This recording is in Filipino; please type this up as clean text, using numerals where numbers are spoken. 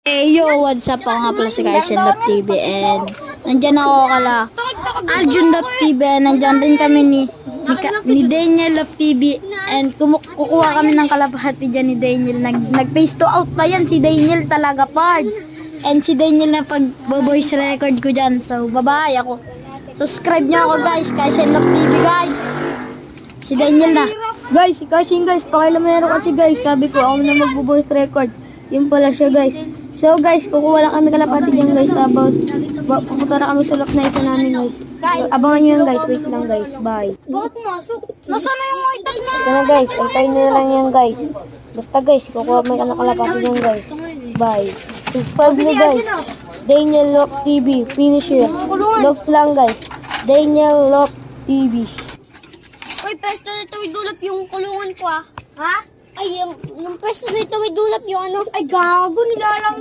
Hey yo, what's up? Ako nga pala si Kaisen Love TV and nandyan ako kala Aljun Love TV and nandyan rin kami ni Daniel Love TV and kukuha kami ng kalapahati dyan ni Daniel. Nag-face to out na yan si Daniel talaga, pards. And si Daniel na pag-voice record ko dyan. So, bye-bye ako. Subscribe nyo ako guys, Kaisen Love TV guys. Si Daniel na. Guys, si Kaisen guys, pakilamero kasi guys. Sabi ko, ako na mag-voice record. Yun pala siya guys. So guys, kukuha lang kami kalapati dyan guys. Tapos, pupunta na kami sa lock na isa namin guys. Abangan nyo yan guys. Wait lang guys. Bye. Bakit pumasok? Nasaan na yung item niya? Ito na guys. Antayin nyo na lang yan guys. Basta guys, kukuha may kalapati dyan guys. Bye. Subscribe nyo guys. Daniel Love TV. Finisher. Love lang guys. Daniel Love TV. Uy, pwesto nito may dulap yung kulungan ko ah. Ha? Ay, yung pwesto nito may dulap yung ano. Ay, gago, nilalang